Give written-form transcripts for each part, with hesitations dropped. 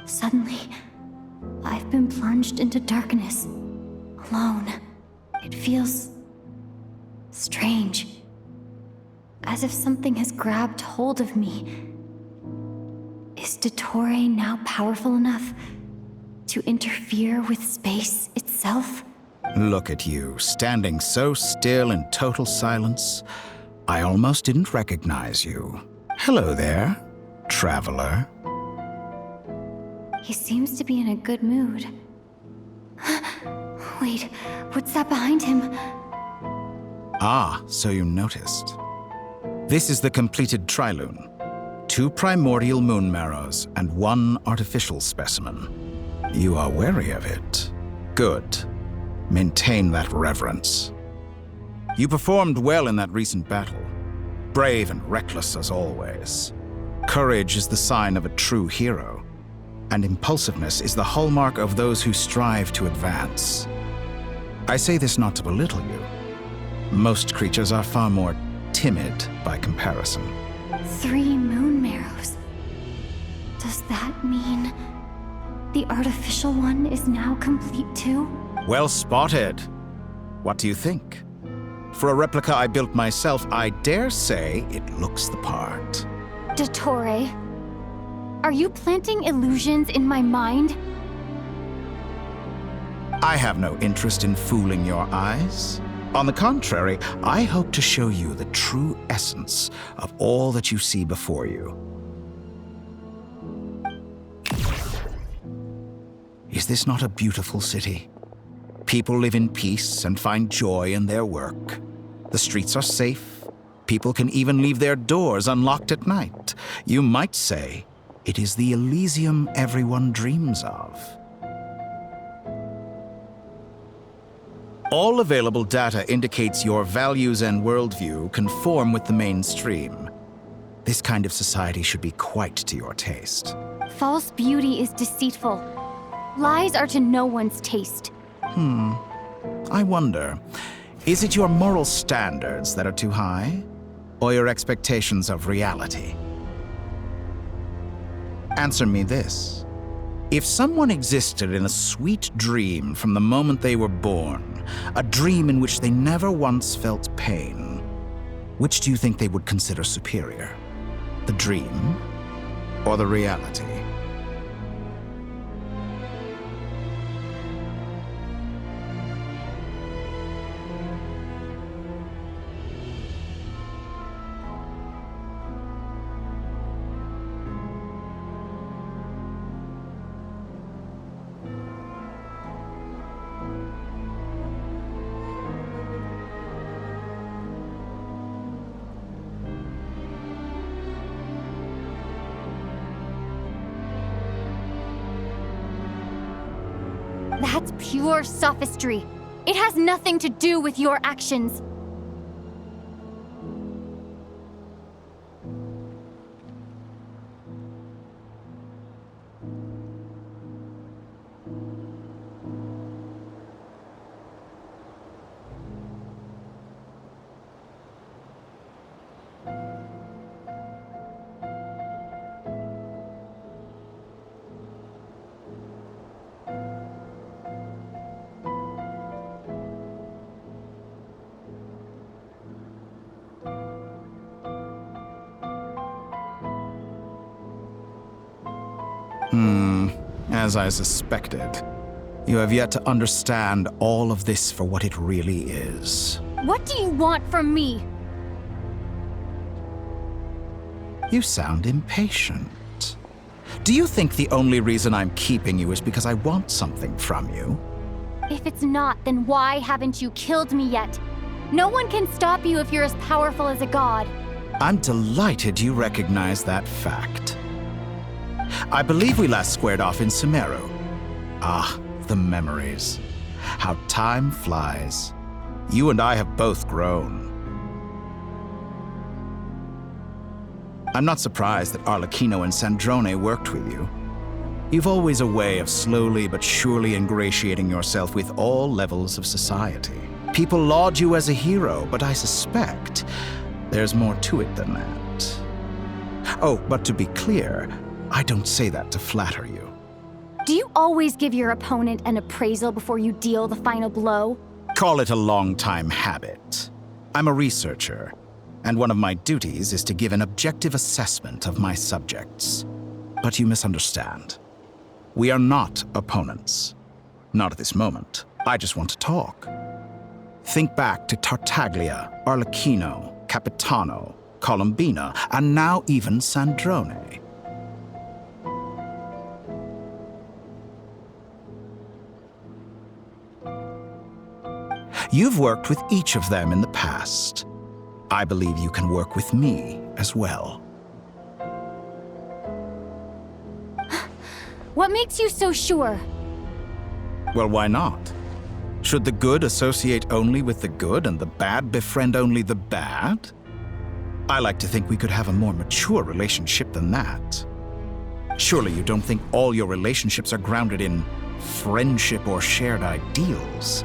Suddenly, I've been plunged into darkness, alone. It feels strange, as if something has grabbed hold of me. Is Dottore now powerful enough to interfere with space itself? Look at you, standing so still in total silence. I almost didn't recognize you. Hello there, traveler. He seems to be in a good mood. Wait, what's that behind him? Ah, so you noticed. This is the completed trilune. 2 primordial moon marrows and 1 artificial specimen. You are wary of it. Good. Maintain that reverence. You performed well in that recent battle. Brave and reckless as always. Courage is the sign of a true hero, and impulsiveness is the hallmark of those who strive to advance. I say this not to belittle you. Most creatures are far more timid by comparison. 3 moon marrows. Does that mean the artificial one is now complete too? Well spotted. What do you think? For a replica I built myself, I dare say it looks the part. Dottore, are you planting illusions in my mind? I have no interest in fooling your eyes. On the contrary, I hope to show you the true essence of all that you see before you. Is this not a beautiful city? People live in peace and find joy in their work. The streets are safe. People can even leave their doors unlocked at night. You might say it is the Elysium everyone dreams of. All available data indicates your values and worldview conform with the mainstream. This kind of society should be quite to your taste. False beauty is deceitful. Lies are to no one's taste. I wonder, is it your moral standards that are too high, or your expectations of reality? Answer me this. If someone existed in a sweet dream from the moment they were born, a dream in which they never once felt pain, which do you think they would consider superior? The dream or the reality? That's pure sophistry. It has nothing to do with your actions. As I suspected. You have yet to understand all of this for what it really is. What do you want from me? You sound impatient. Do you think the only reason I'm keeping you is because I want something from you? If it's not, then why haven't you killed me yet? No one can stop you if you're as powerful as a god. I'm delighted you recognize that fact. I believe we last squared off in Sumeru. Ah, the memories. How time flies. You and I have both grown. I'm not surprised that Arlecchino and Sandrone worked with you. You've always a way of slowly but surely ingratiating yourself with all levels of society. People laud you as a hero, but I suspect there's more to it than that. Oh, but to be clear, I don't say that to flatter you. Do you always give your opponent an appraisal before you deal the final blow? Call it a long-time habit. I'm a researcher, and one of my duties is to give an objective assessment of my subjects. But you misunderstand. We are not opponents. Not at this moment. I just want to talk. Think back to Tartaglia, Arlecchino, Capitano, Colombina, and now even Sandrone. You've worked with each of them in the past. I believe you can work with me as well. What makes you so sure? Well, why not? Should the good associate only with the good and the bad befriend only the bad? I like to think we could have a more mature relationship than that. Surely you don't think all your relationships are grounded in friendship or shared ideals?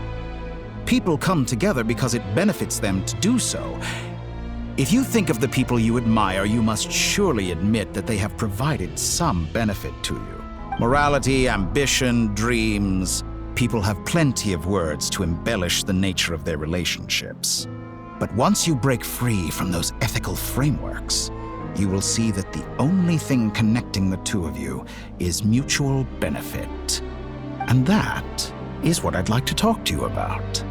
People come together because it benefits them to do so. If you think of the people you admire, you must surely admit that they have provided some benefit to you. Morality, ambition, dreams. People have plenty of words to embellish the nature of their relationships. But once you break free from those ethical frameworks, you will see that the only thing connecting the two of you is mutual benefit. And that is what I'd like to talk to you about.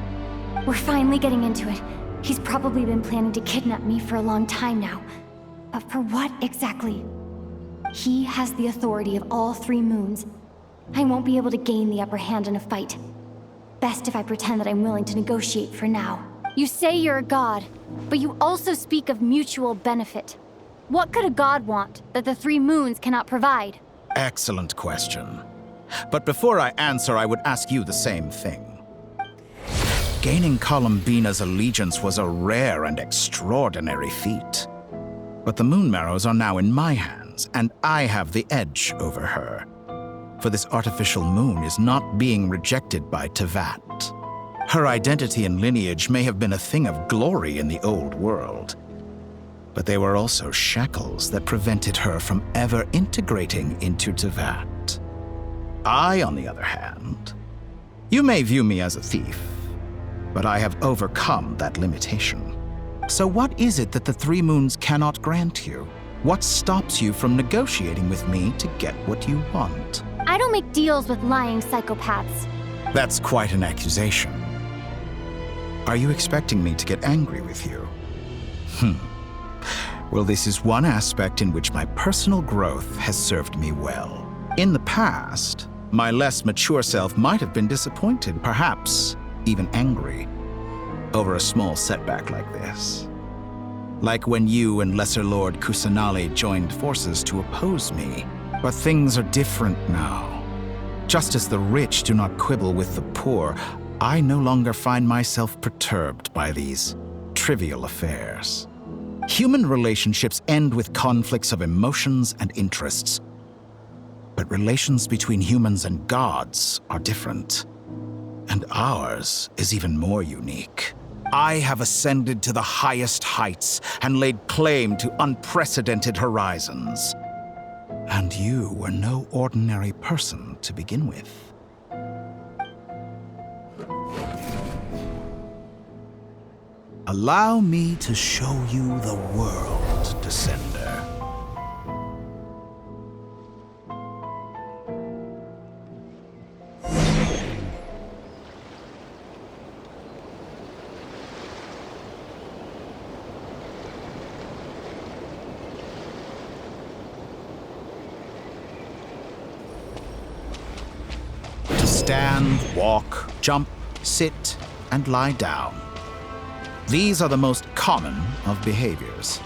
We're finally getting into it. He's probably been planning to kidnap me for a long time now. But for what exactly? He has the authority of all 3 moons. I won't be able to gain the upper hand in a fight. Best if I pretend that I'm willing to negotiate for now. You say you're a god, but you also speak of mutual benefit. What could a god want that the 3 moons cannot provide? Excellent question. But before I answer, I would ask you the same thing. Gaining Colombina's allegiance was a rare and extraordinary feat. But the Moon Marrows are now in my hands, and I have the edge over her. For this artificial moon is not being rejected by Teyvat. Her identity and lineage may have been a thing of glory in the old world, but they were also shackles that prevented her from ever integrating into Teyvat. I, on the other hand, you may view me as a thief, but I have overcome that limitation. So what is it that the 3 moons cannot grant you? What stops you from negotiating with me to get what you want? I don't make deals with lying psychopaths. That's quite an accusation. Are you expecting me to get angry with you? Well, this is one aspect in which my personal growth has served me well. In the past, my less mature self might have been disappointed, perhaps even angry, over a small setback like this. Like when you and Lesser Lord Kusanali joined forces to oppose me. But things are different now. Just as the rich do not quibble with the poor, I no longer find myself perturbed by these trivial affairs. Human relationships end with conflicts of emotions and interests. But relations between humans and gods are different. And ours is even more unique. I have ascended to the highest heights and laid claim to unprecedented horizons. And you were no ordinary person to begin with. Allow me to show you the world, Descender. Stand, walk, jump, sit, and lie down. These are the most common of behaviors.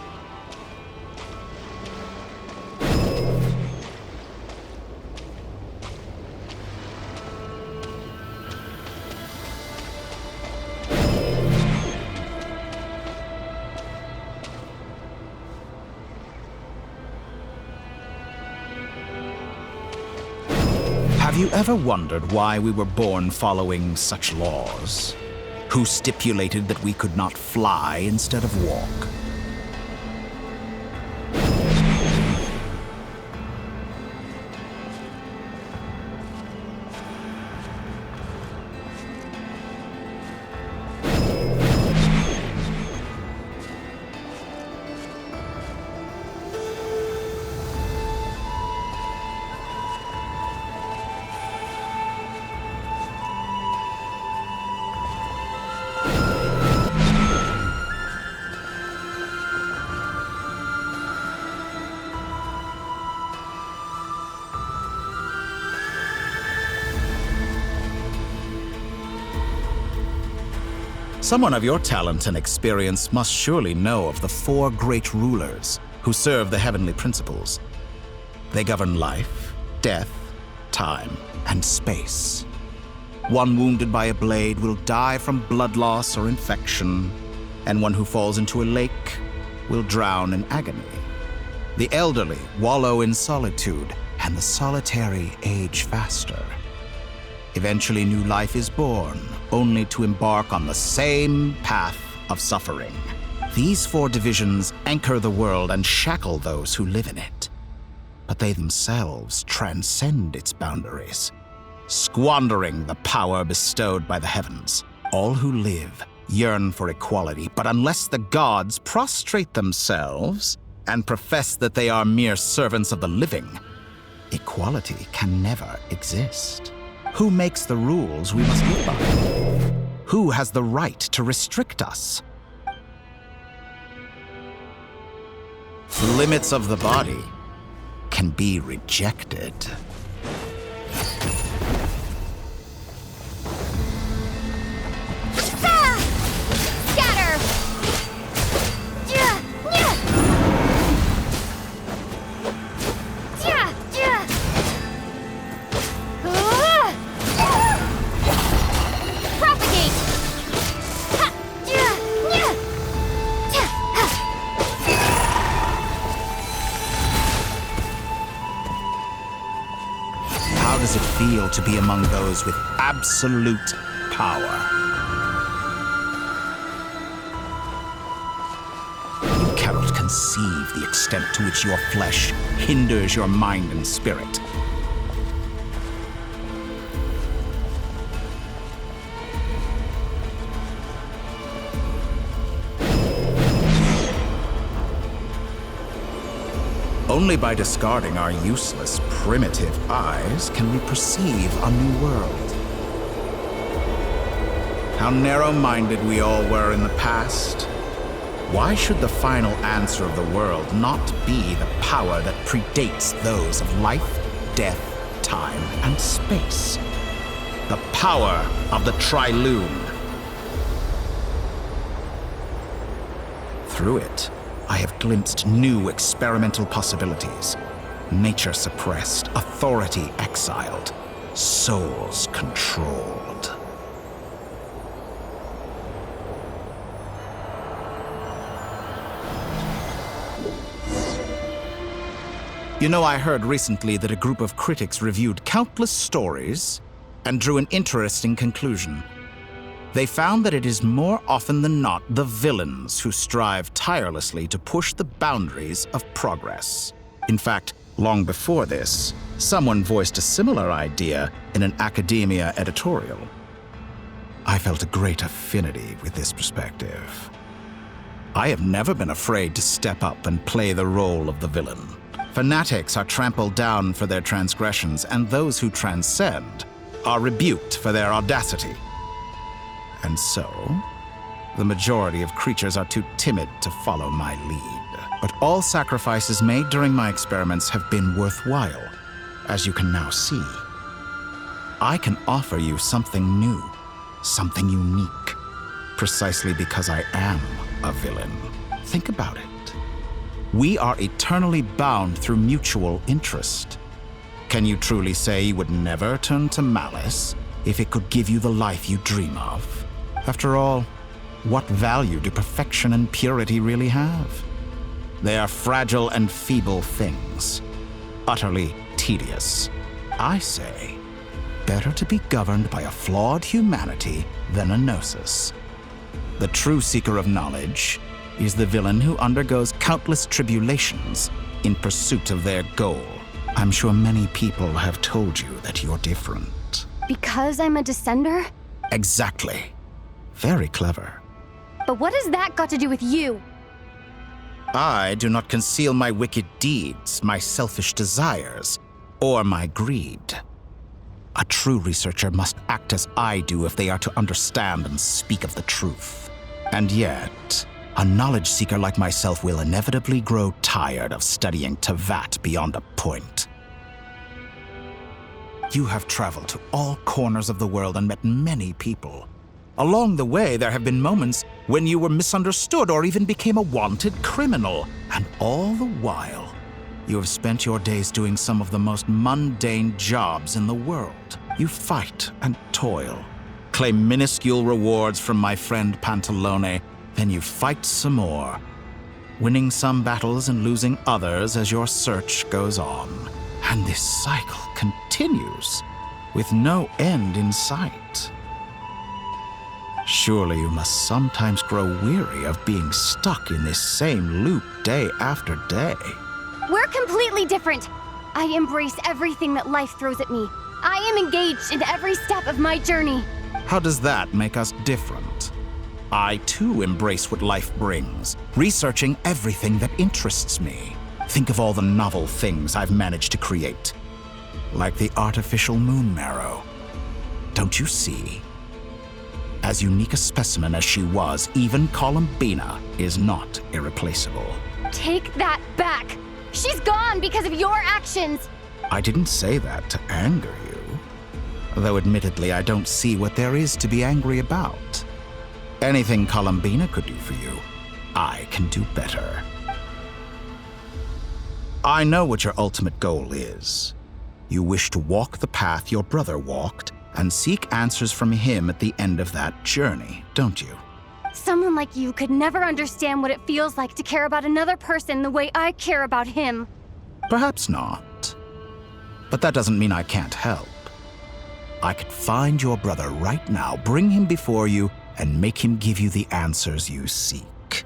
Have you ever wondered why we were born following such laws? Who stipulated that we could not fly instead of walk? Someone of your talent and experience must surely know of the 4 great rulers who serve the heavenly principles. They govern life, death, time, and space. One wounded by a blade will die from blood loss or infection, and one who falls into a lake will drown in agony. The elderly wallow in solitude, and the solitary age faster. Eventually, new life is born, only to embark on the same path of suffering. These 4 divisions anchor the world and shackle those who live in it. But they themselves transcend its boundaries, squandering the power bestowed by the heavens. All who live yearn for equality, but unless the gods prostrate themselves and profess that they are mere servants of the living, equality can never exist. Who makes the rules we must live by? Who has the right to restrict us? The limits of the body can be rejected. Scatter! Propagate! How does it feel to be among those with absolute power? You cannot conceive the extent to which your flesh hinders your mind and spirit. Only by discarding our useless, primitive eyes can we perceive a new world. How narrow-minded we all were in the past. Why should the final answer of the world not be the power that predates those of life, death, time, and space? The power of the Trilune. Through it, I have glimpsed new experimental possibilities. Nature suppressed, authority exiled, souls controlled. You know, I heard recently that a group of critics reviewed countless stories and drew an interesting conclusion. They found that it is more often than not the villains who strive tirelessly to push the boundaries of progress. In fact, long before this, someone voiced a similar idea in an academia editorial. I felt a great affinity with this perspective. I have never been afraid to step up and play the role of the villain. Fanatics are trampled down for their transgressions, and those who transcend are rebuked for their audacity. And so, the majority of creatures are too timid to follow my lead. But all sacrifices made during my experiments have been worthwhile, as you can now see. I can offer you something new, something unique, precisely because I am a villain. Think about it. We are eternally bound through mutual interest. Can you truly say you would never turn to malice if it could give you the life you dream of? After all, what value do perfection and purity really have? They are fragile and feeble things, utterly tedious. I say, better to be governed by a flawed humanity than a gnosis. The true seeker of knowledge is the villain who undergoes countless tribulations in pursuit of their goal. I'm sure many people have told you that you're different. Because I'm a descender? Exactly. Very clever. But what has that got to do with you? I do not conceal my wicked deeds, my selfish desires, or my greed. A true researcher must act as I do if they are to understand and speak of the truth. And yet, a knowledge seeker like myself will inevitably grow tired of studying Tevat beyond a point. You have traveled to all corners of the world and met many people. Along the way, there have been moments when you were misunderstood or even became a wanted criminal. And all the while, you have spent your days doing some of the most mundane jobs in the world. You fight and toil, claim minuscule rewards from my friend Pantalone, then you fight some more, winning some battles and losing others as your search goes on. And this cycle continues, with no end in sight. Surely you must sometimes grow weary of being stuck in this same loop day after day. We're completely different. I embrace everything that life throws at me. I am engaged in every step of my journey. How does that make us different? I too embrace what life brings, researching everything that interests me. Think of all the novel things I've managed to create, like the artificial moon marrow. Don't you see? As unique a specimen as she was, even Columbina is not irreplaceable. Take that back! She's gone because of your actions! I didn't say that to anger you. Though admittedly, I don't see what there is to be angry about. Anything Columbina could do for you, I can do better. I know what your ultimate goal is. You wish to walk the path your brother walked and seek answers from him at the end of that journey, don't you? Someone like you could never understand what it feels like to care about another person the way I care about him. Perhaps not. But that doesn't mean I can't help. I could find your brother right now, bring him before you, and make him give you the answers you seek.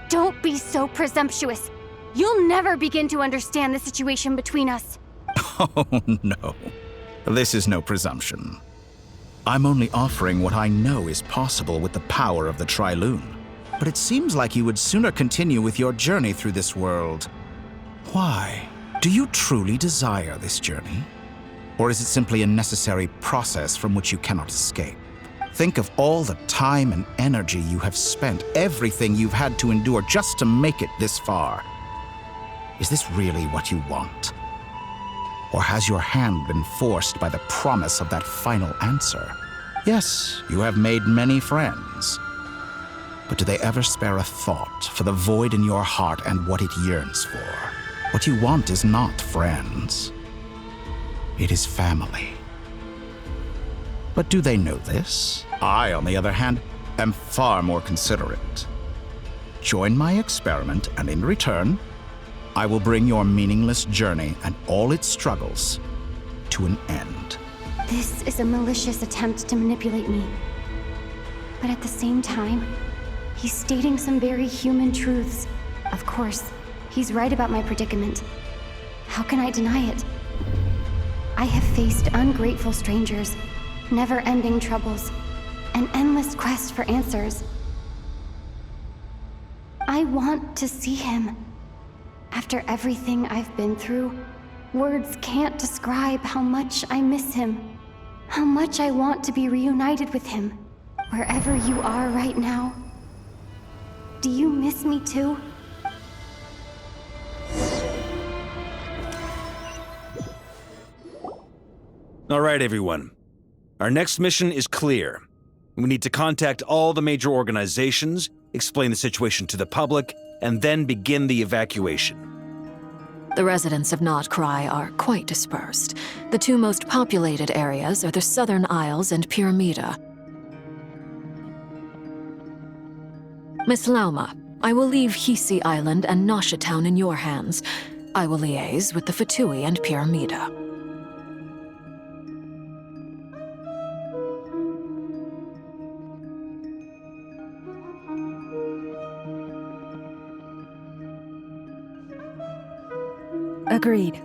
Don't be so presumptuous. You'll never begin to understand the situation between us. Oh, no. This is no presumption. I'm only offering what I know is possible with the power of the Trilune. But it seems like you would sooner continue with your journey through this world. Why? Do you truly desire this journey? Or is it simply a necessary process from which you cannot escape? Think of all the time and energy you have spent, everything you've had to endure just to make it this far. Is this really what you want? Or has your hand been forced by the promise of that final answer? Yes, you have made many friends. But do they ever spare a thought for the void in your heart and what it yearns for? What you want is not friends. It is family. But do they know this? I, on the other hand, am far more considerate. Join my experiment, and in return, I will bring your meaningless journey and all its struggles to an end. This is a malicious attempt to manipulate me. But at the same time, he's stating some very human truths. Of course, he's right about my predicament. How can I deny it? I have faced ungrateful strangers, never-ending troubles, an endless quest for answers. I want to see him. After everything I've been through, words can't describe how much I miss him, how much I want to be reunited with him. Wherever you are right now, do you miss me too? All right, everyone. Our next mission is clear. We need to contact all the major organizations, explain the situation to the public, and then begin the evacuation. The residents of Not Cry are quite dispersed. The two most populated areas are the Southern Isles and Pyramida. Miss Lauma, I will leave Hisi Island and Nasha Town in your hands. I will liaise with the Fatui and Pyramida. Agreed.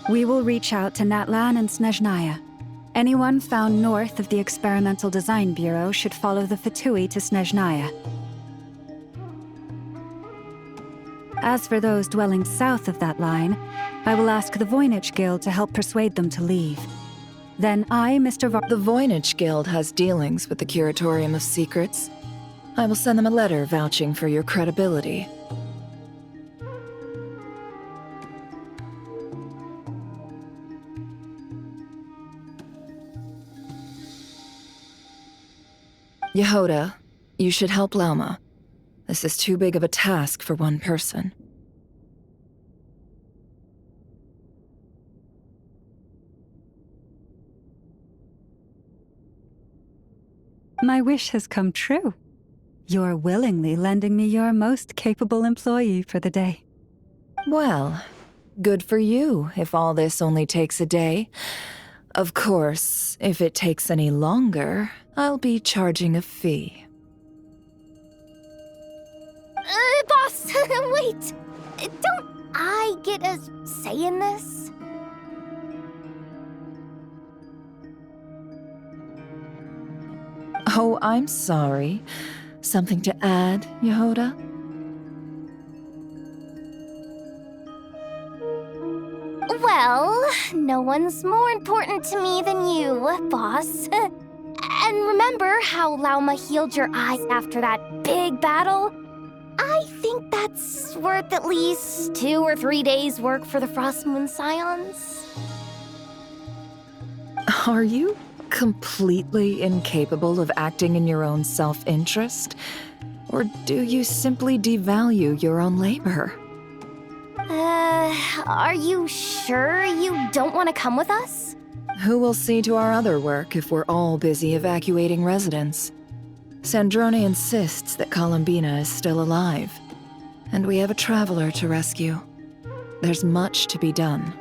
We will reach out to Natlan and Snezhnaya. Anyone found north of the Experimental Design Bureau should follow the Fatui to Snezhnaya. As for those dwelling south of that line, I will ask the Voynich Guild to help persuade them to leave. Then I, Mr. The Voynich Guild has dealings with the Curatorium of Secrets. I will send them a letter vouching for your credibility. Yehoda, you should help Lauma. This is too big of a task for one person. My wish has come true. You're willingly lending me your most capable employee for the day. Well, good for you if all this only takes a day. Of course, if it takes any longer, I'll be charging a fee. Boss, wait! Don't I get a say in this? Oh, I'm sorry. Something to add, Yehoda? Well, no one's more important to me than you, boss. And remember how Lauma healed your eyes after that big battle? I think that's worth at least 2 or 3 days' work for the Frostmoon Scions. Are you completely incapable of acting in your own self-interest? Or do you simply devalue your own labor? Are you sure you don't want to come with us? Who will see to our other work if we're all busy evacuating residents? Sandrone insists that Columbina is still alive, and we have a traveler to rescue. There's much to be done.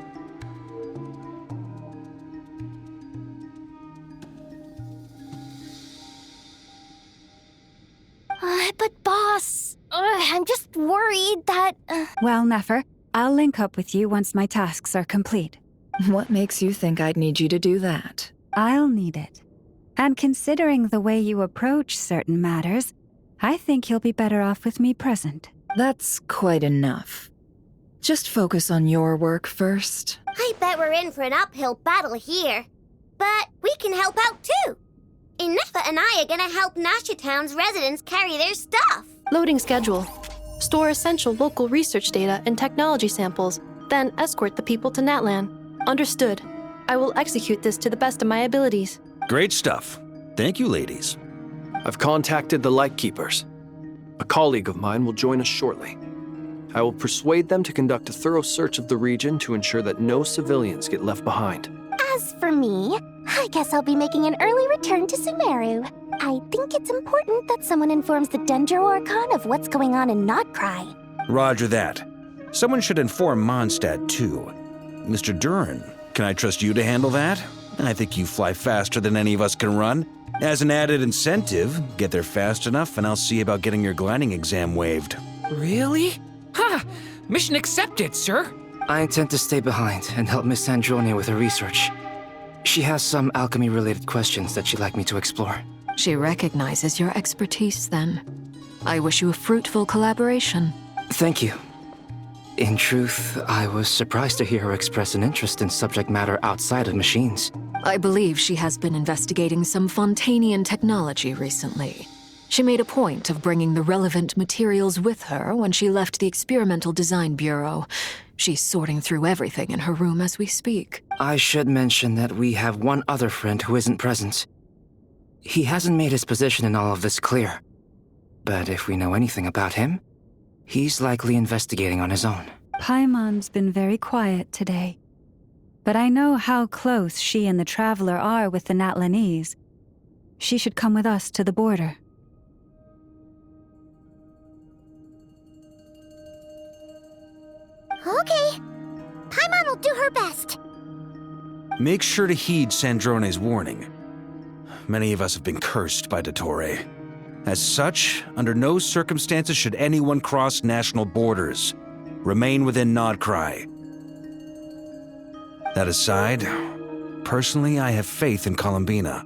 But boss, I'm just worried that... Well, Nefer, I'll link up with you once my tasks are complete. What makes you think I'd need you to do that? I'll need it. And considering the way you approach certain matters, I think you'll be better off with me present. That's quite enough. Just focus on your work first. I bet we're in for an uphill battle here. But we can help out too. Inefa and I are gonna help Nasha Town's residents carry their stuff. Loading schedule. Store essential local research data and technology samples, then escort the people to Natlan. Understood. I will execute this to the best of my abilities. Great stuff. Thank you, ladies. I've contacted the Lightkeepers. A colleague of mine will join us shortly. I will persuade them to conduct a thorough search of the region to ensure that no civilians get left behind. As for me, I guess I'll be making an early return to Sumeru. I think it's important that someone informs the Dendro Archon of what's going on in Notcry. Roger that. Someone should inform Mondstadt, too. Mr. Durin, can I trust you to handle that? I think you fly faster than any of us can run. As an added incentive, get there fast enough and I'll see about getting your gliding exam waived. Really? Ha! Mission accepted, sir. I intend to stay behind and help Miss Sandrone with her research. She has some alchemy-related questions that she'd like me to explore. She recognizes your expertise, then. I wish you a fruitful collaboration. Thank you. In truth, I was surprised to hear her express an interest in subject matter outside of machines. I believe she has been investigating some Fontanian technology recently. She made a point of bringing the relevant materials with her when she left the Experimental Design Bureau. She's sorting through everything in her room as we speak. I should mention that we have one other friend who isn't present. He hasn't made his position in all of this clear. But if we know anything about him, he's likely investigating on his own. Paimon's been very quiet today. But I know how close she and the Traveler are with the Natlanese. She should come with us to the border. Okay. Paimon will do her best. Make sure to heed Sandrone's warning. Many of us have been cursed by Dottore. As such, under no circumstances should anyone cross national borders. Remain within Nodcry. That aside, personally, I have faith in Columbina.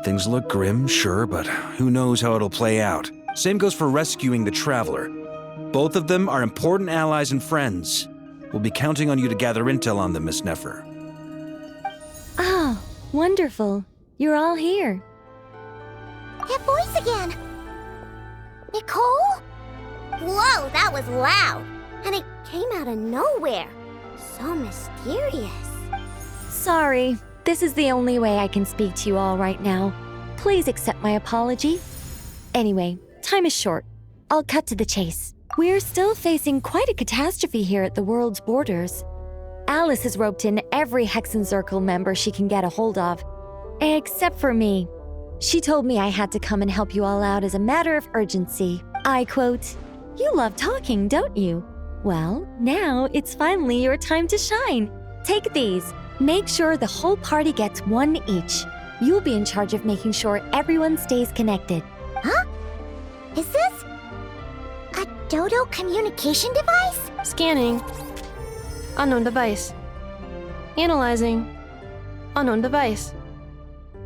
Things look grim, sure, but who knows how it'll play out. Same goes for rescuing the Traveler. Both of them are important allies and friends. We'll be counting on you to gather intel on them, Miss Nefer. Oh, wonderful. You're all here. That voice again. Nicole? Whoa, that was loud. And it came out of nowhere. So mysterious. Sorry, this is the only way I can speak to you all right now. Please accept my apology. Anyway, time is short. I'll cut to the chase. We're still facing quite a catastrophe here at the world's borders. Alice has roped in every Hexenzirkel member she can get a hold of, except for me. She told me I had to come and help you all out as a matter of urgency. I quote, "You love talking, don't you? Well, now it's finally your time to shine. Take these. Make sure the whole party gets one each. You'll be in charge of making sure everyone stays connected." Huh? Is this a Dodo communication device? Scanning. Unknown device. Analyzing. Unknown device.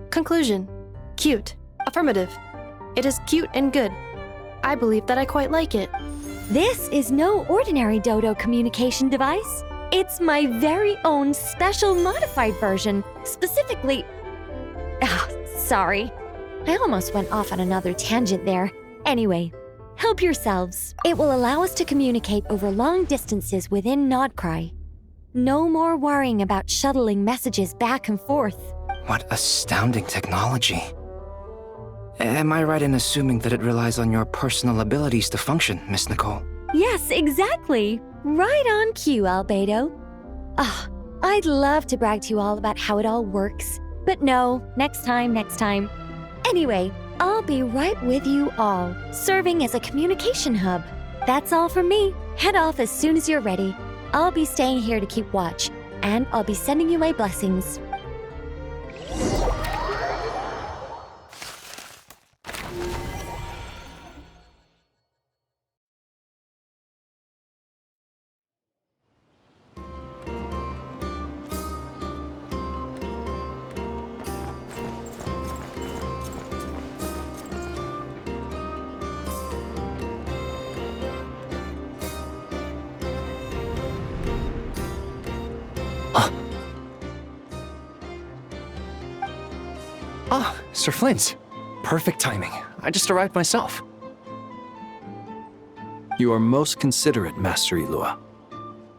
Conclusion. Cute. Affirmative. It is cute and good. I believe that I quite like it. This is no ordinary Dodo communication device. It's my very own special modified version, specifically... sorry. I almost went off on another tangent there. Anyway, help yourselves. It will allow us to communicate over long distances within Nodcry. No more worrying about shuttling messages back and forth. What astounding technology. Am I right in assuming that it relies on your personal abilities to function, Miss Nicole? Yes, exactly. Right on cue, Albedo. I'd love to brag to you all about how it all works. But no, next time. Anyway, I'll be right with you all, serving as a communication hub. That's all from me. Head off as soon as you're ready. I'll be staying here to keep watch, and I'll be sending you my blessings. Sir Flint. Perfect timing. I just arrived myself. You are most considerate, Master Ilua.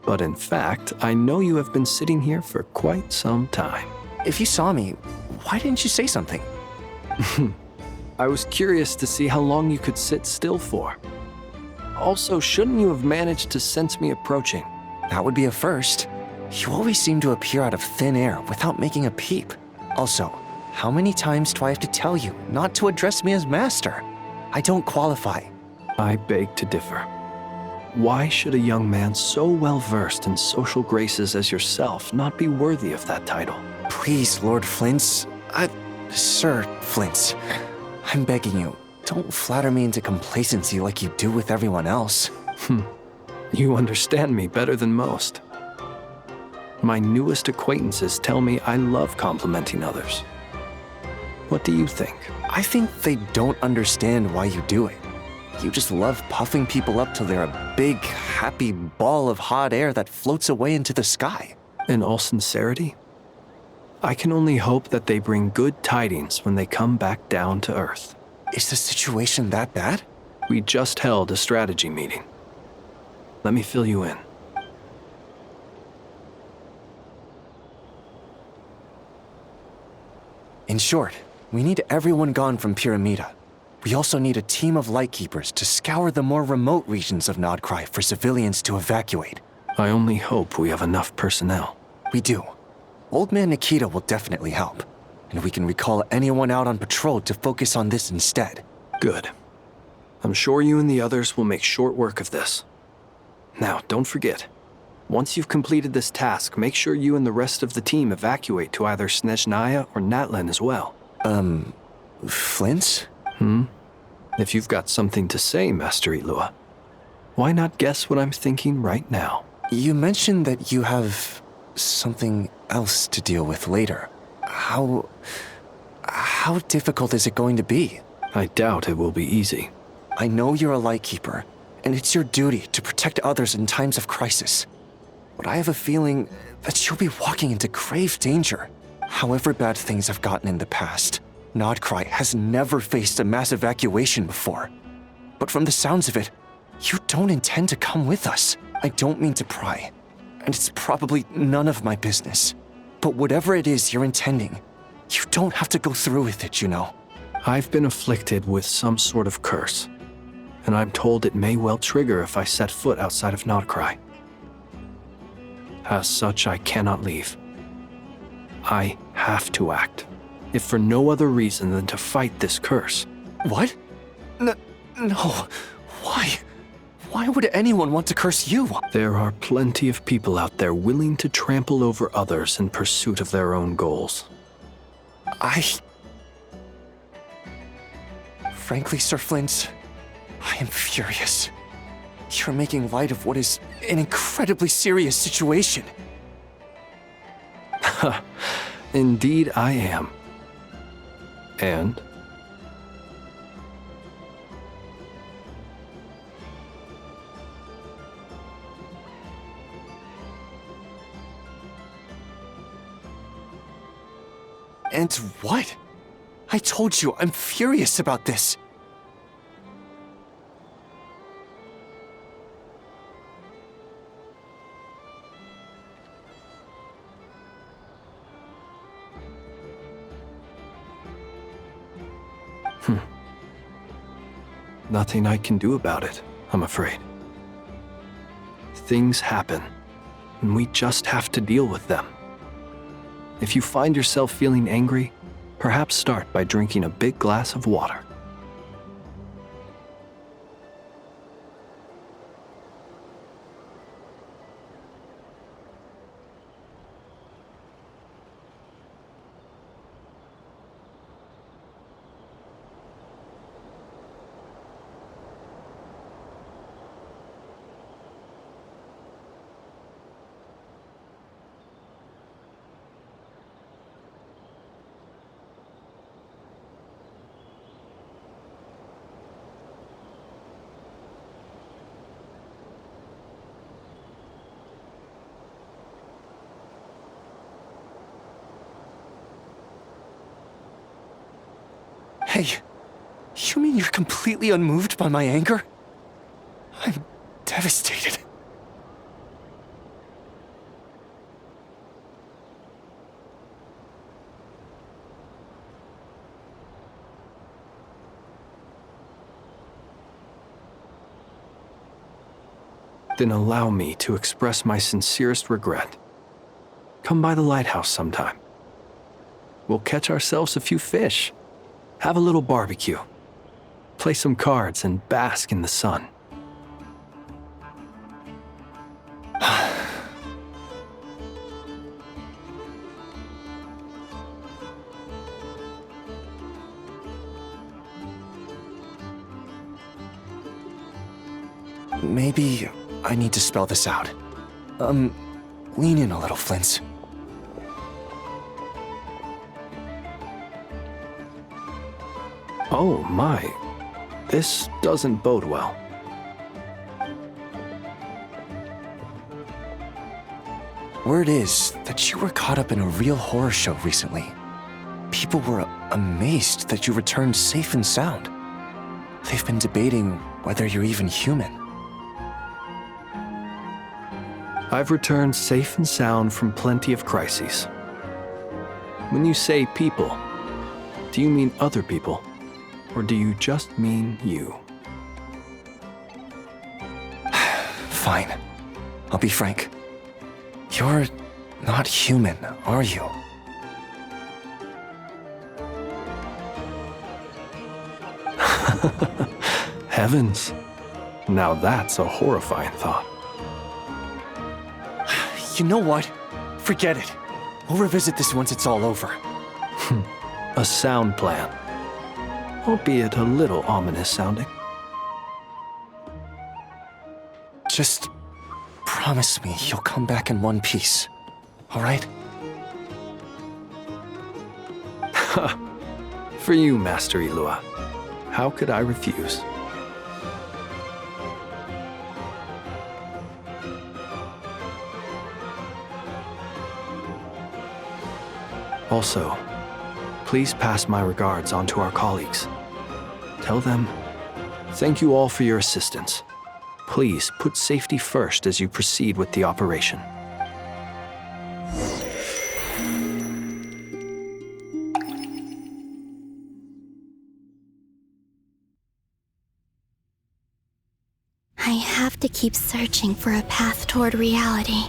But in fact, I know you have been sitting here for quite some time. If you saw me, why didn't you say something? I was curious to see how long you could sit still for. Also, shouldn't you have managed to sense me approaching? That would be a first. You always seem to appear out of thin air without making a peep. Also, how many times do I have to tell you not to address me as master? I don't qualify. I beg to differ. Why should a young man so well-versed in social graces as yourself not be worthy of that title? Please, Lord Flint's... Sir Flint's. I'm begging you, don't flatter me into complacency like you do with everyone else. You understand me better than most. My newest acquaintances tell me I love complimenting others. What do you think? I think they don't understand why you do it. You just love puffing people up till they're a big, happy ball of hot air that floats away into the sky. In all sincerity, I can only hope that they bring good tidings when they come back down to Earth. Is the situation that bad? We just held a strategy meeting. Let me fill you in. In short, we need everyone gone from Pyramida. We also need a team of Lightkeepers to scour the more remote regions of Nodcry for civilians to evacuate. I only hope we have enough personnel. We do. Old Man Nikita will definitely help, and we can recall anyone out on patrol to focus on this instead. Good. I'm sure you and the others will make short work of this. Now, don't forget, once you've completed this task, make sure you and the rest of the team evacuate to either Snezhnaya or Natlan as well. Flint? If you've got something to say, Master Ilua, why not guess what I'm thinking right now? You mentioned that you have something else to deal with later. How difficult is it going to be? I doubt it will be easy. I know you're a Lightkeeper, and it's your duty to protect others in times of crisis. But I have a feeling that you'll be walking into grave danger. However bad things have gotten in the past, Nodcry has never faced a mass evacuation before. But from the sounds of it, you don't intend to come with us. I don't mean to pry, and it's probably none of my business. But whatever it is you're intending, you don't have to go through with it, you know. I've been afflicted with some sort of curse, and I'm told it may well trigger if I set foot outside of Notcry. As such, I cannot leave. I have to act, if for no other reason than to fight this curse. What? No. Why? Why would anyone want to curse you? There are plenty of people out there willing to trample over others in pursuit of their own goals. Frankly, Sir Flint, I am furious. You're making light of what is an incredibly serious situation. Indeed I am. And? And what? I told you, I'm furious about this. Nothing I can do about it, I'm afraid. Things happen, and we just have to deal with them. If you find yourself feeling angry, perhaps start by drinking a big glass of water. Hey, you mean you're completely unmoved by my anger? I'm devastated. Then allow me to express my sincerest regret. Come by the lighthouse sometime. We'll catch ourselves a few fish. Have a little barbecue. Play some cards and bask in the sun. Maybe I need to spell this out. Lean in a little, Flint. Oh my, this doesn't bode well. Word is that you were caught up in a real horror show recently. People were amazed that you returned safe and sound. They've been debating whether you're even human. I've returned safe and sound from plenty of crises. When you say people, do you mean other people? Or do you just mean you? Fine. I'll be frank. You're not human, are you? Heavens. Now that's a horrifying thought. You know what? Forget it. We'll revisit this once it's all over. A sound plan. Albeit a little ominous sounding. Just promise me you'll come back in one piece, all right? For you, Master Ilua. How could I refuse? Also, please pass my regards on to our colleagues. Tell them, thank you all for your assistance. Please put safety first as you proceed with the operation. to keep searching for a path toward reality.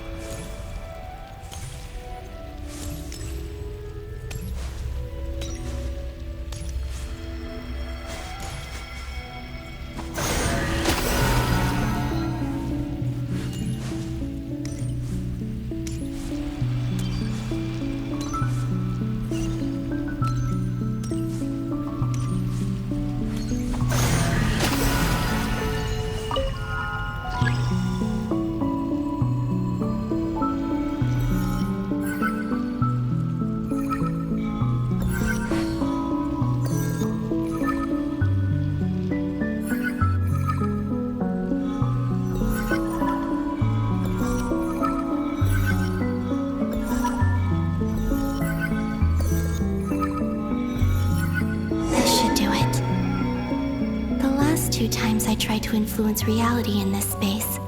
I tried to influence reality in this space.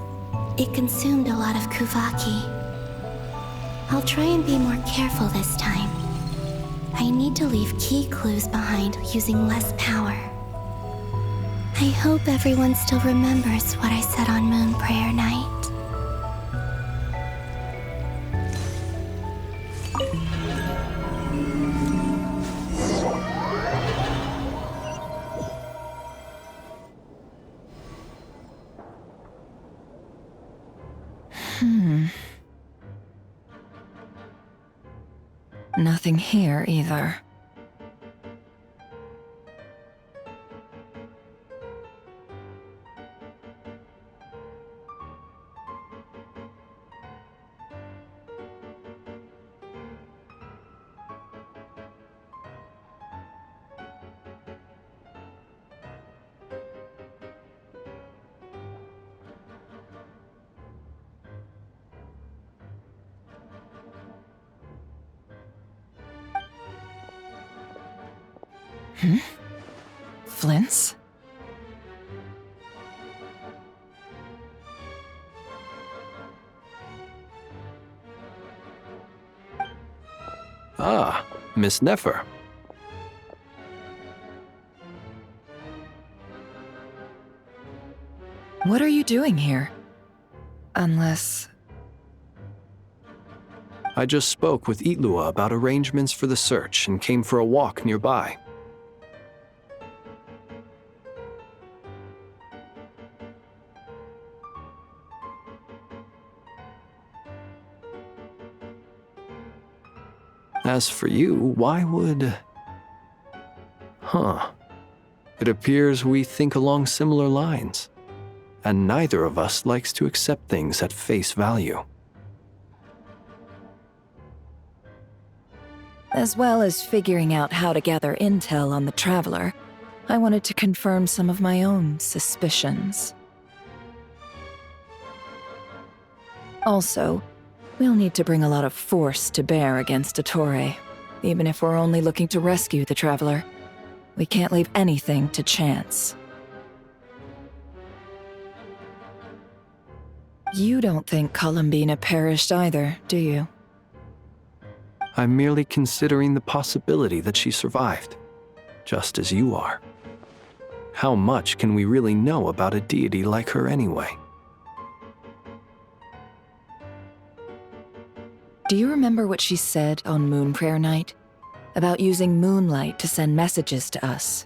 It consumed a lot of Kuvaki. I'll try and be more careful this time. I need to leave key clues behind using less power. I hope everyone still remembers what I said on Moon Prayer Night. Nothing here either. Flints? Ah, Miss Nefer. What are you doing here? Unless... I just spoke with Itlua about arrangements for the search and came for a walk nearby. As for you, why would... It appears we think along similar lines, and neither of us likes to accept things at face value. As well as figuring out how to gather intel on the Traveler, I wanted to confirm some of my own suspicions. Also, we'll need to bring a lot of force to bear against Ettore, even if we're only looking to rescue the Traveler. We can't leave anything to chance. You don't think Columbina perished either, do you? I'm merely considering the possibility that she survived, just as you are. How much can we really know about a deity like her anyway? Do you remember what she said on Moon Prayer Night? About using moonlight to send messages to us?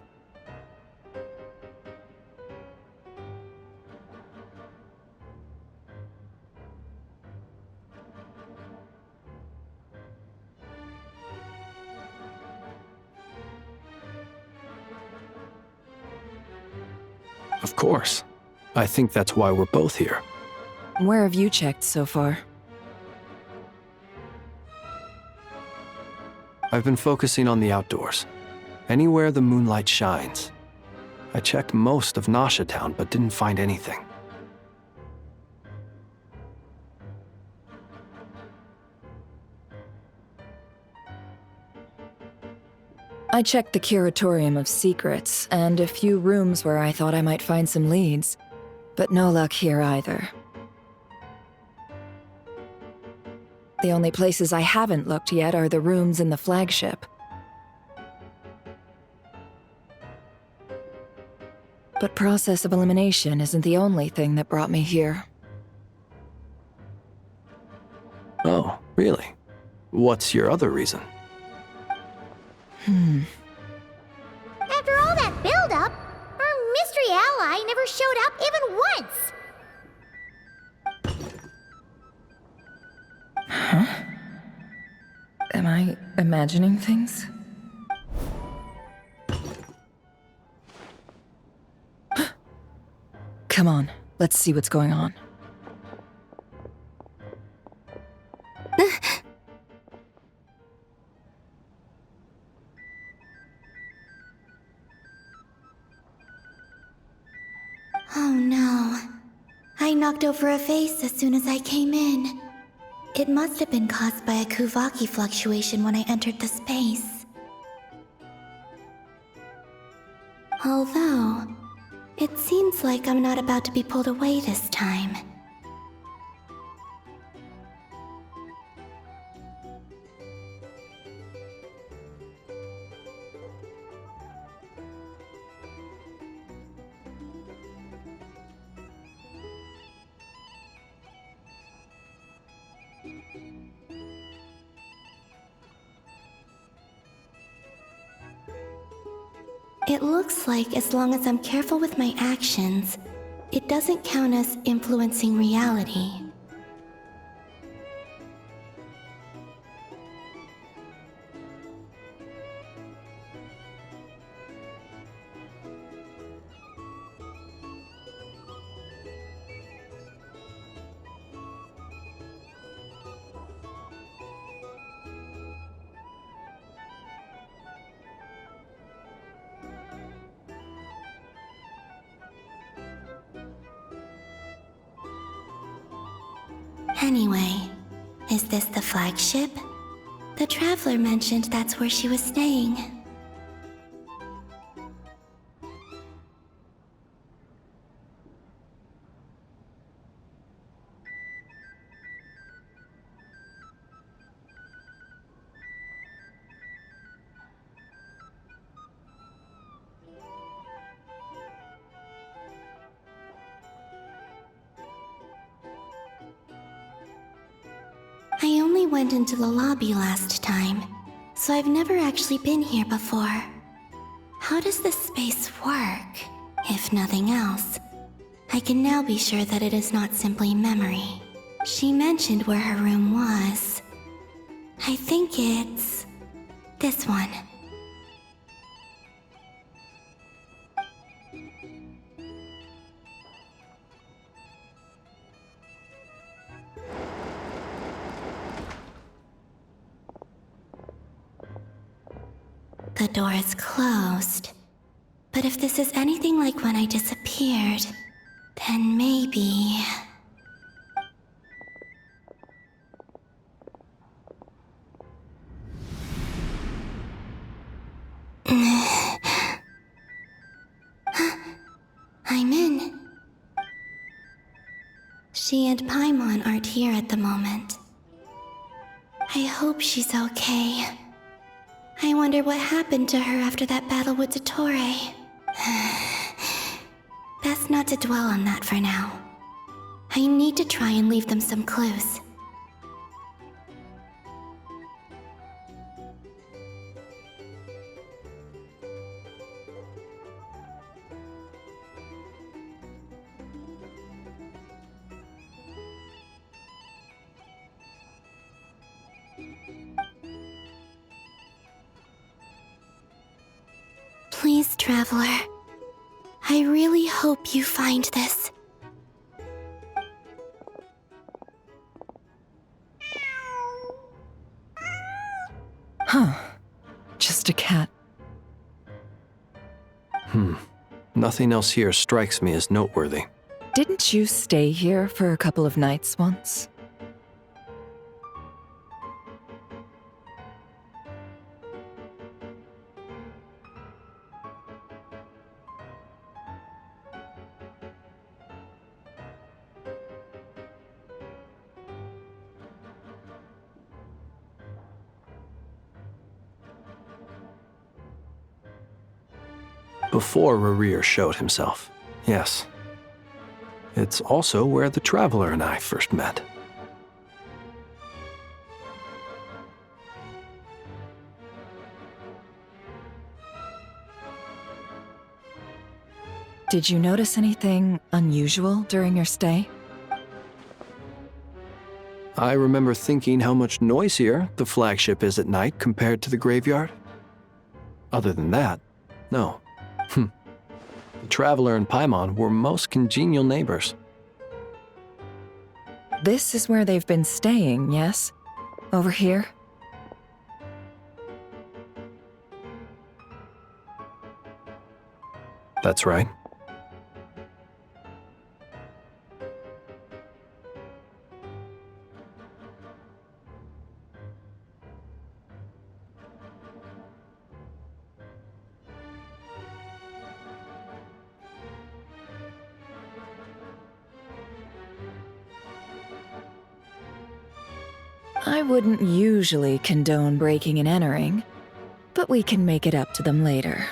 Of course. I think that's why we're both here. Where have you checked so far? I've been focusing on the outdoors. Anywhere the moonlight shines. I checked most of Nasha Town, but didn't find anything. I checked the Curatorium of Secrets, and a few rooms where I thought I might find some leads, but no luck here either. The only places I haven't looked yet are the rooms in the flagship. But process of elimination isn't the only thing that brought me here. Oh, really? What's your other reason? After all that build-up, our mystery ally never showed up even once! Am I imagining things? Come on, let's see what's going on. Oh no. I knocked over a vase as soon as I came in. It must have been caused by a Kuvaki fluctuation when I entered the space. Although, it seems like I'm not about to be pulled away this time. It looks like as long as I'm careful with my actions, it doesn't count as influencing reality. Anyway, is this the flagship? The Traveler mentioned that's where she was staying. I only went into the lobby last time, so I've never actually been here before. How does this space work? If nothing else, I can now be sure that it is not simply memory. She mentioned where her room was. I think it's this one. The door is closed. But if this is anything like when I disappeared, then maybe... I'm in. She and Paimon aren't here at the moment. I hope she's okay. I wonder what happened to her after that battle with Dottore. Best not to dwell on that for now. I need to try and leave them some clues. Please, Traveler. I really hope you find this. Huh. Just a cat. Nothing else here strikes me as noteworthy. Didn't you stay here for a couple of nights once? Before Rerir showed himself, yes. It's also where the Traveler and I first met. Did you notice anything unusual during your stay? I remember thinking how much noisier the flagship is at night compared to the graveyard. Other than that, no. The Traveler and Paimon were most congenial neighbors. This is where they've been staying, yes? Over here? That's right. I wouldn't usually condone breaking and entering, but we can make it up to them later.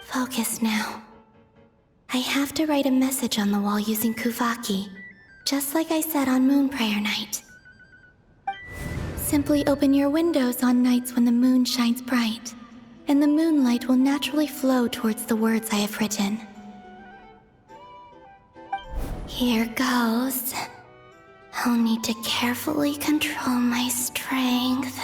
Focus now. I have to write a message on the wall using Kuvaki, just like I said on Moon Prayer Night. Simply open your windows on nights when the moon shines bright, and the moonlight will naturally flow towards the words I have written. Here goes. I'll need to carefully control my strength.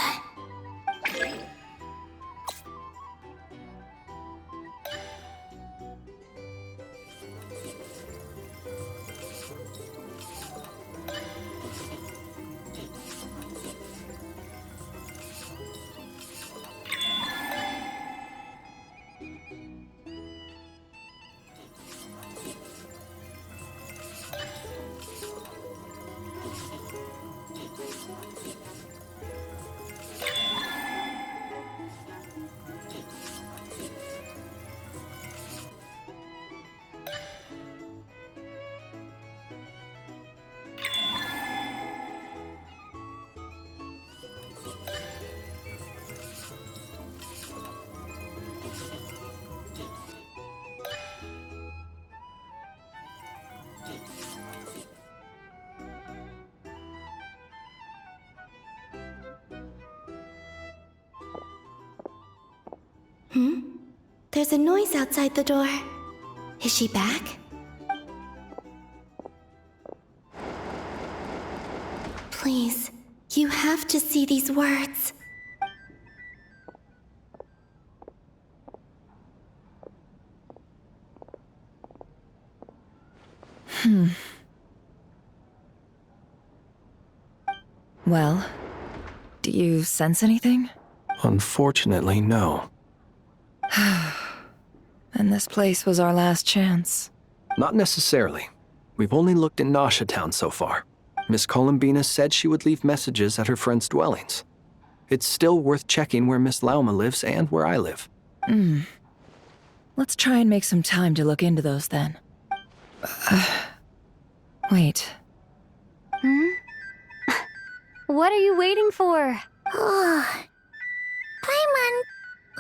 There's a noise outside the door. Is she back? Please, you have to see these words. Well, do you sense anything? Unfortunately, no. And this place was our last chance. Not necessarily. We've only looked in Nasha Town so far. Miss Columbina said she would leave messages at her friends' dwellings. It's still worth checking where Miss Lauma lives and where I live. Let's try and make some time to look into those then. Wait. What are you waiting for? Paimon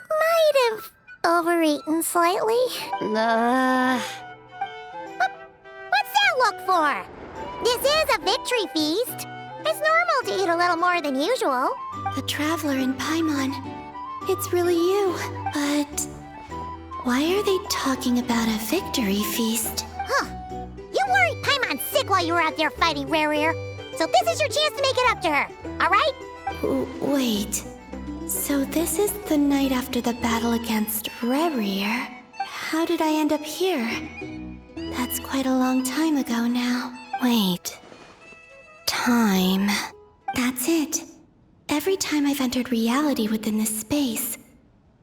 might have overeaten slightly. What's that look for? This is a victory feast. It's normal to eat a little more than usual. The Traveler and Paimon. It's really you, but why are they talking about a victory feast? You worried Paimon sick while you were out there fighting Rerir, so this is your chance to make it up to her, alright? Wait. So this is the night after the battle against Rerir. How did I end up here? That's quite a long time ago now. Wait. Time. That's it. Every time I've entered reality within this space,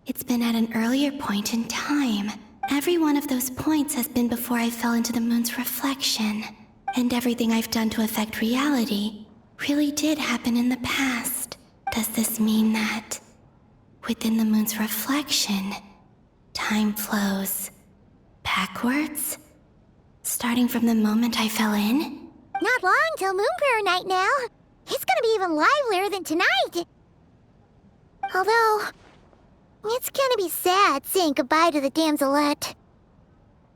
it's been at an earlier point in time. Every one of those points has been before I fell into the moon's reflection. And everything I've done to affect reality really did happen in the past. Does this mean that Within the moon's reflection, time flows backwards, starting from the moment I fell in. Not long till Moon Prayer Night now. It's gonna be even livelier than tonight. Although, it's gonna be sad saying goodbye to the damselette.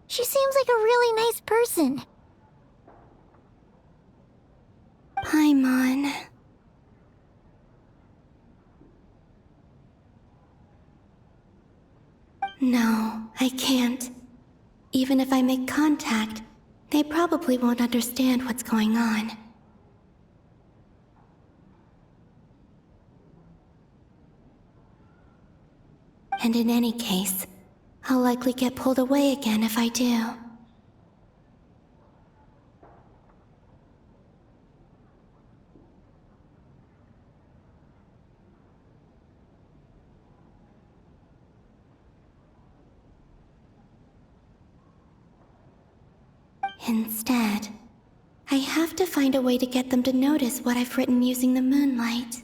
She seems like a really nice person. Paimon. No, I can't. Even if I make contact, they probably won't understand what's going on. And in any case, I'll likely get pulled away again if I do. Instead, I have to find a way to get them to notice what I've written using the moonlight.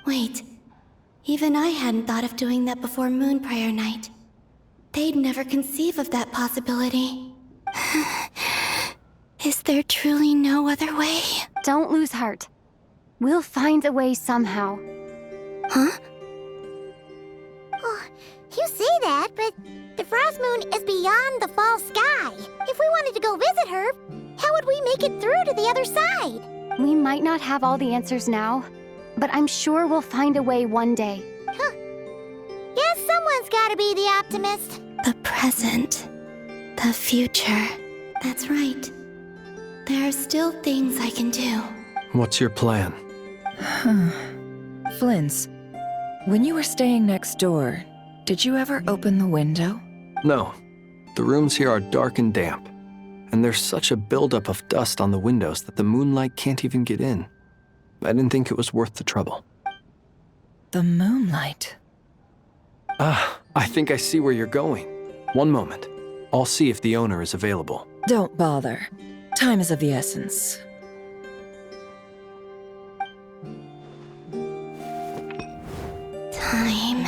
Wait, even I hadn't thought of doing that before Moon Prayer Night. They'd never conceive of that possibility. Is there truly no other way? Don't lose heart. We'll find a way somehow. Huh? Oh, you say that, but the Frost Moon is beyond the fall sky. If we wanted to go visit her, how would we make it through to the other side? We might not have all the answers now, but I'm sure we'll find a way one day. Huh. Guess someone's gotta be the optimist. The present. The future. That's right. There are still things I can do. What's your plan? Flint's, when you were staying next door, did you ever open the window? No. The rooms here are dark and damp, and there's such a buildup of dust on the windows that the moonlight can't even get in. I didn't think it was worth the trouble. The moonlight. Ah, I think I see where you're going. One moment. I'll see if the owner is available. Don't bother. Time is of the essence. Time.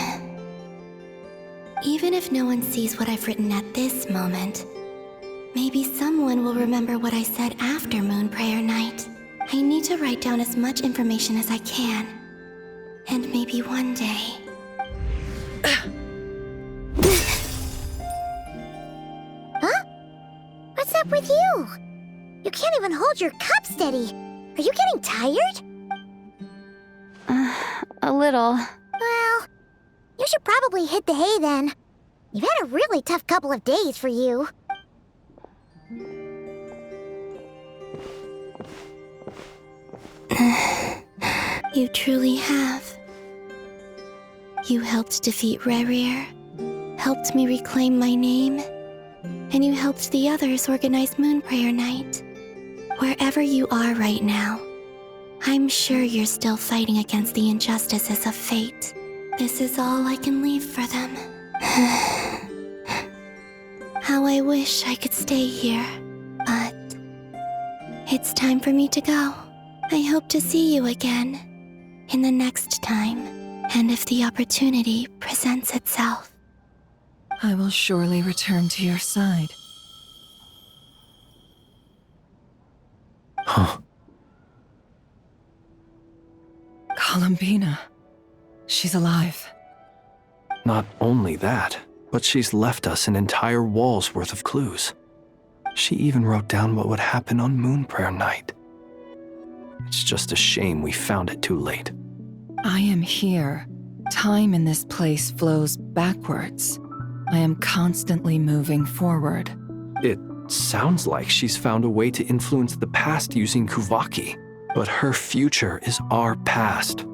Even if no one sees what I've written at this moment, maybe someone will remember what I said after Moon Prayer Night. I need to write down as much information as I can. And maybe one day... Huh? What's up with you? You can't even hold your cup steady. Are you getting tired? A little. Well, you should probably hit the hay then. You've had a really tough couple of days for you. You truly have. You helped defeat Rerir, helped me reclaim my name, and you helped the others organize Moon Prayer Night. Wherever you are right now, I'm sure you're still fighting against the injustices of fate. This is all I can leave for them. How I wish I could stay here, but it's time for me to go. I hope to see you again in the next time, and if the opportunity presents itself. I will surely return to your side. Huh. Columbina. She's alive. Not only that, but she's left us an entire wall's worth of clues. She even wrote down what would happen on Moon Prayer Night. It's just a shame we found it too late. I am here. Time in this place flows backwards. I am constantly moving forward. It sounds like she's found a way to influence the past using Kuvaki. But her future is our past.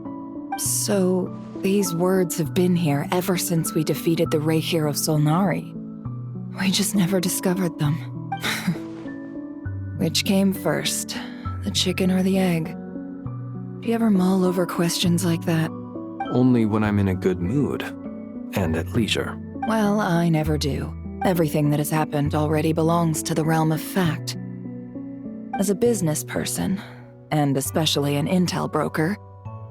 So, these words have been here ever since we defeated the Reikir of Solnari. We just never discovered them. Which came first, the chicken or the egg? Do you ever mull over questions like that? Only when I'm in a good mood and at leisure. Well, I never do. Everything that has happened already belongs to the realm of fact. As a business person, and especially an intel broker,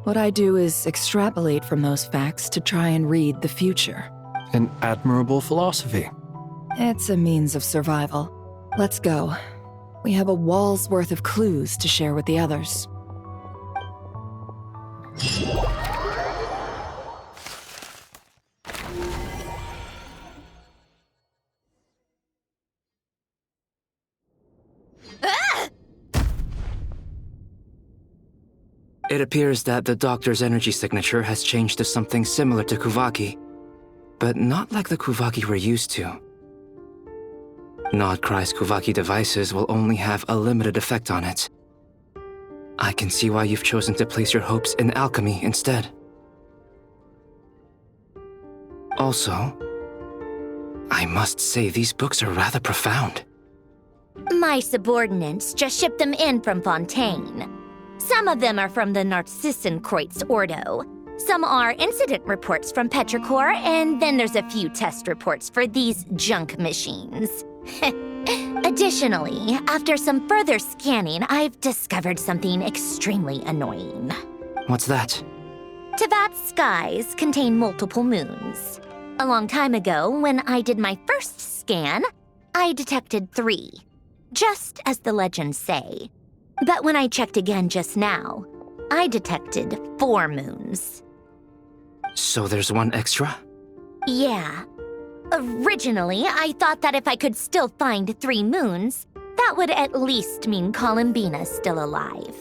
what I do is extrapolate from those facts to try and read the future. An admirable philosophy. It's a means of survival. Let's go. We have a wall's worth of clues to share with the others. It appears that the doctor's energy signature has changed to something similar to Kuvaki, but not like the Kuvaki we're used to. Nodcry's Kuvaki devices will only have a limited effect on it. I can see why you've chosen to place your hopes in alchemy instead. Also, I must say these books are rather profound. My subordinates just shipped them in from Fontaine. Some of them are from the Narcissenkreuz Ordo. Some are incident reports from Petrichor, and then there's a few test reports for these junk machines. Additionally, after some further scanning, I've discovered something extremely annoying. What's that? Tevat's skies contain multiple moons. A long time ago, when I did my first scan, I detected 3, just as the legends say. But when I checked again just now, I detected 4 moons. So there's one extra? Yeah. Originally, I thought that if I could still find 3 moons, that would at least mean Columbina's still alive.